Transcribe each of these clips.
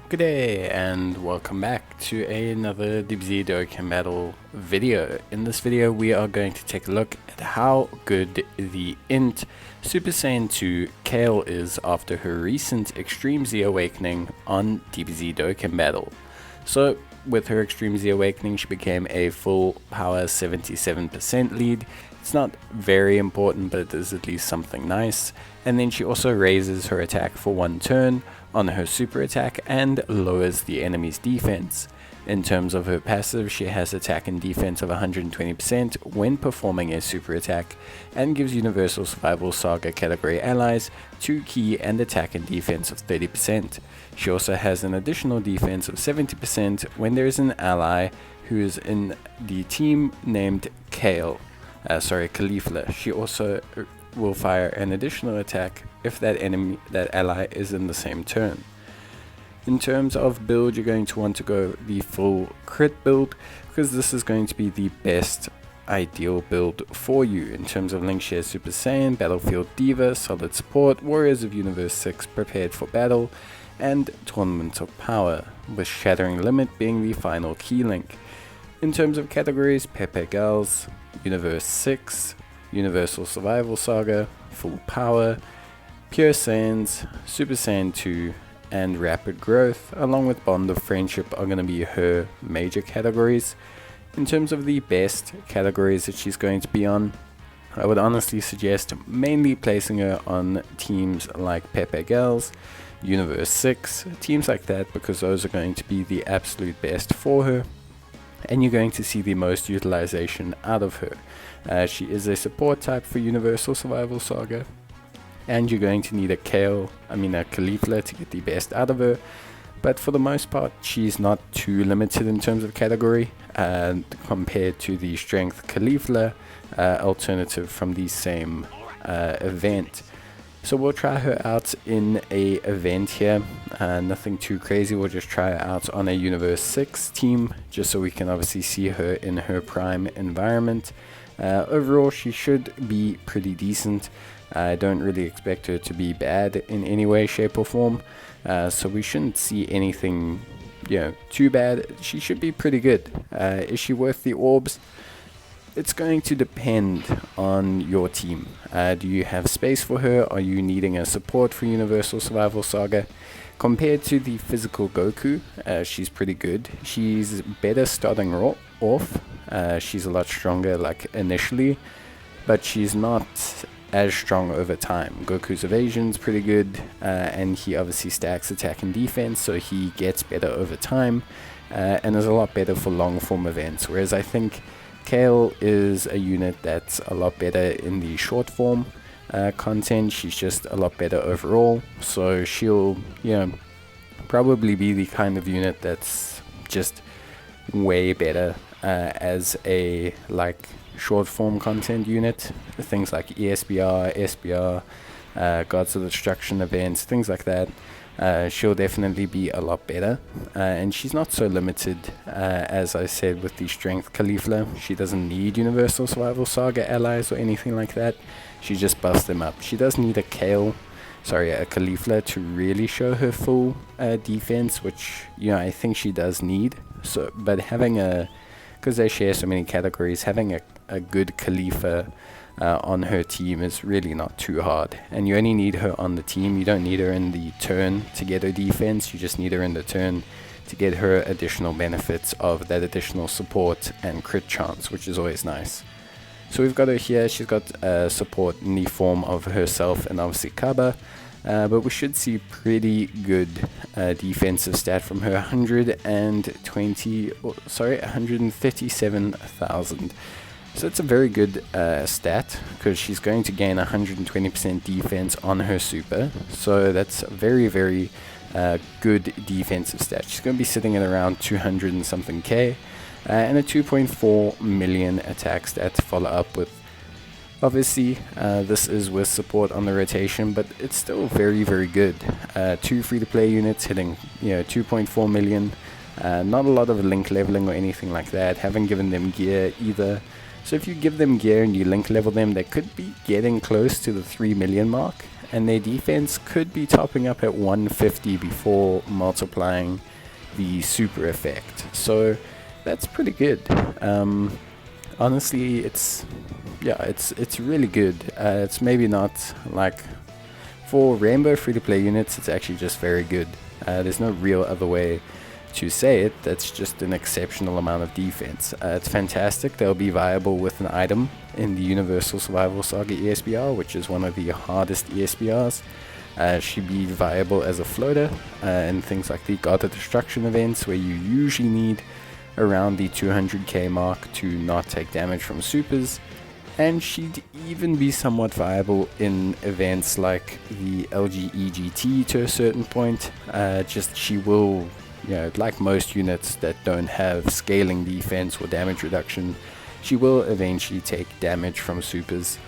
Good day and welcome back to another DBZ Dokkan battle video. In this video we are going to take a look at how good the INT Super Saiyan 2 Kale is after her recent Extreme Z Awakening on DBZ Dokkan battle. So with her Extreme Z Awakening she became a full power 77% lead. It's not very important, but it is at least something nice. And then she also raises her attack for one turn on her super attack and lowers the enemy's defense. In terms of her passive, she has attack and defense of 120% when performing a super attack, and gives Universal Survival Saga category allies 2 key and attack and defense of 30%. She also has an additional defense of 70% when there is an ally who is in the team named Khalifla. She also will fire an additional attack if that ally is in the same turn. In terms of build, you're going to want to go the full crit build because this is going to be the best ideal build for you in terms of Link Share Super Saiyan, Battlefield Diva, Solid Support, Warriors of Universe 6 prepared for battle, and Tournament of Power, with Shattering Limit being the final key link. In terms of categories, Pepe Gals, Universe 6, Universal Survival Saga, Full Power, Pure Saiyans, Super Saiyan 2, and Rapid Growth, along with Bond of Friendship, are going to be her major categories. In terms of the best categories that she's going to be on, I would honestly suggest mainly placing her on teams like Pepe Gals, Universe 6, teams like that, because those are going to be the absolute best for her, and you're going to see the most utilization out of her. She is a support type for Universal Survival Saga, and you're going to need a Khalifla to get the best out of her, but for the most part she's not too limited in terms of category compared to the Strength Khalifla alternative from the same event. So we'll try her out in a event here, nothing too crazy. We'll just try her out on a Universe 6 team just so we can obviously see her in her prime environment. Overall she should be pretty decent. I don't really expect her to be bad in any way, shape or form, so we shouldn't see anything too bad. She should be pretty good. Is she worth the orbs? It's going to depend on your team. Do you have space for her? Are you needing a support for Universal Survival Saga? Compared to the physical Goku, she's pretty good. She's better starting off. She's a lot stronger initially, but she's not as strong over time. Goku's evasion's pretty good, and he obviously stacks attack and defense, so he gets better over time, and is a lot better for long form events, whereas I think Kale is a unit that's a lot better in the short form content. She's just a lot better overall, so she'll probably be the kind of unit that's just way better as a short form content unit. Things like ESBR, SBR, Gods of Destruction events, things like that. She'll definitely be a lot better, and she's not so limited as I said with the Strength Khalifla. She doesn't need Universal Survival Saga allies or anything like that. She just buffs them up. She does need a Khalifla to really show her full defense, which I think she does need. So, but because they share so many categories, having a good Khalifa on her team is really not too hard, and you only need her on the team. You don't need her in the turn to get her defense. You just need her in the turn to get her additional benefits of that additional support and crit chance, which is always nice. So we've got her here. She's got support in the form of herself and obviously Kaba, but we should see pretty good defensive stat from her. 137,000. So it's a very good stat, because she's going to gain 120% defense on her super. So that's a very, very good defensive stat. She's going to be sitting at around 200 and something K, and a 2.4 million attack stat to follow up with. Obviously, this is with support on the rotation, but it's still very, very good. 2 free-to-play units hitting 2.4 million. Not a lot of link leveling or anything like that. Haven't given them gear either. So if you give them gear and you link level them, they could be getting close to the 3 million mark, and their defense could be topping up at 150 before multiplying the super effect. So that's pretty good. Honestly, it's really good. It's maybe not like for Rainbow free-to-play units, it's actually just very good. There's no real other way to say it. That's just an exceptional amount of defense. It's fantastic. They'll be viable with an item in the Universal Survival Saga ESBR, which is one of the hardest ESBRs. She'd be viable as a floater in things like the God of Destruction events, where you usually need around the 200k mark to not take damage from supers. And she'd even be somewhat viable in events like the LGEGT to a certain point. Just she will, like most units that don't have scaling defense or damage reduction, she will eventually take damage from supers.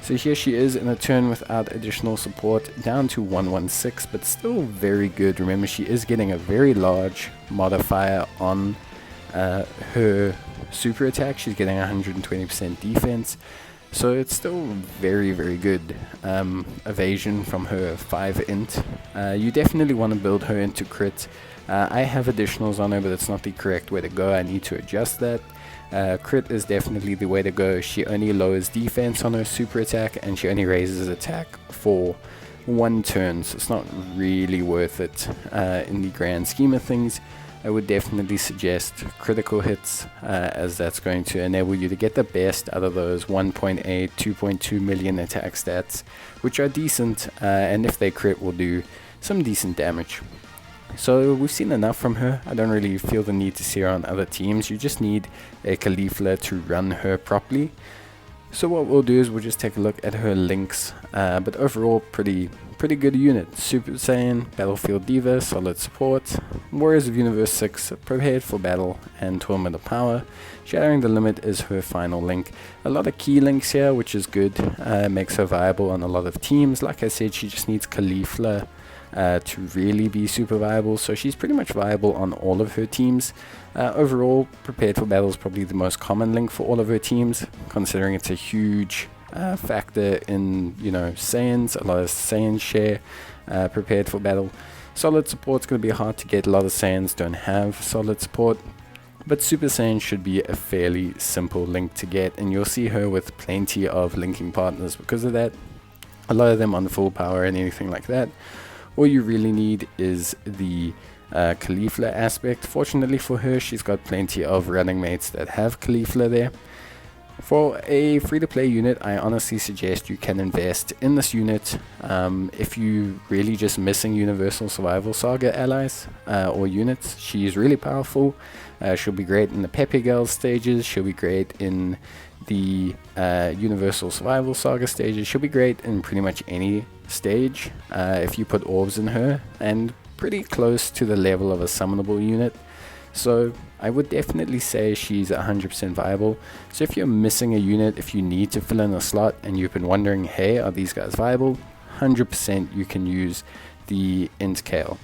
So here she is in a turn without additional support, down to 116, but still very good. Remember, she is getting a very large modifier on her super attack. She's getting 120% defense, so it's still very, very good. Evasion from her 5 int. You definitely want to build her into crit. I have additionals on her, but it's not the correct way to go. I need to adjust that. Crit is definitely the way to go. She only lowers defense on her super attack, and she only raises attack for 1 turn, so it's not really worth it in the grand scheme of things. I would definitely suggest critical hits, as that's going to enable you to get the best out of those 1.8, 2.2 million attack stats, which are decent, and if they crit will do some decent damage. So we've seen enough from her. I don't really feel the need to see her on other teams. You just need a Caulifla to run her properly. So what we'll do is we'll just take a look at her links, but overall pretty good unit. Super Saiyan, Battlefield Diva, solid support, Warriors of Universe 6, prepared for battle, and Tournament of Power. Shattering the Limit is her final link. A lot of key links here, which is good. Makes her viable on a lot of teams. Like I said, she just needs Caulifla to really be super viable, so she's pretty much viable on all of her teams. Overall, Prepared for Battle is probably the most common link for all of her teams, considering it's a huge factor in, Saiyans. A lot of Saiyans share Prepared for Battle. Solid support's going to be hard to get. A lot of Saiyans don't have solid support, but Super Saiyan should be a fairly simple link to get, and you'll see her with plenty of linking partners because of that. A lot of them on full power and anything like that. All you really need is the Caulifla aspect. Fortunately for her, she's got plenty of running mates that have Caulifla there. For a free-to-play unit, I honestly suggest you can invest in this unit if you're really just missing Universal Survival Saga allies or units. She's really powerful. She'll be great in the Pepe Girl stages. She'll be great in the Universal Survival Saga stages. She'll be great in pretty much any stage if you put orbs in her, and pretty close to the level of a summonable unit. So I would definitely say she's 100% viable. So if you're missing a unit, if you need to fill in a slot and you've been wondering, hey, are these guys viable? 100% you can use the Int Kale.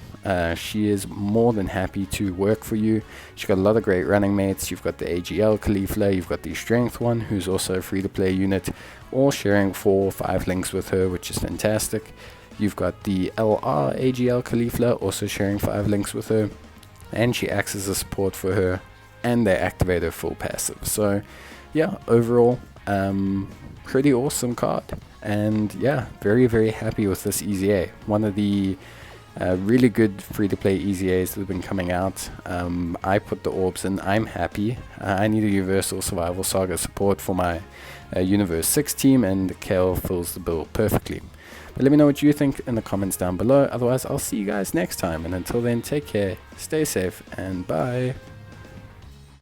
She is more than happy to work for you. She's got a lot of great running mates. You've got the AGL Caulifla, you've got the Strength one, who's also a free-to-play unit, all sharing 4 or 5 links with her, which is fantastic. You've got the LR AGL Caulifla, also sharing 5 links with her, and she acts as a support for her, and they activate her full passive. So yeah, overall, pretty awesome card. And yeah, very, very happy with this EZA. One of the really good free-to-play EZAs that have been coming out. I put the orbs in. I'm happy. I need a Universal Survival Saga support for my Universe 6 team, and Kale fills the bill perfectly. But let me know what you think in the comments down below. Otherwise, I'll see you guys next time. And until then, take care, stay safe, and bye.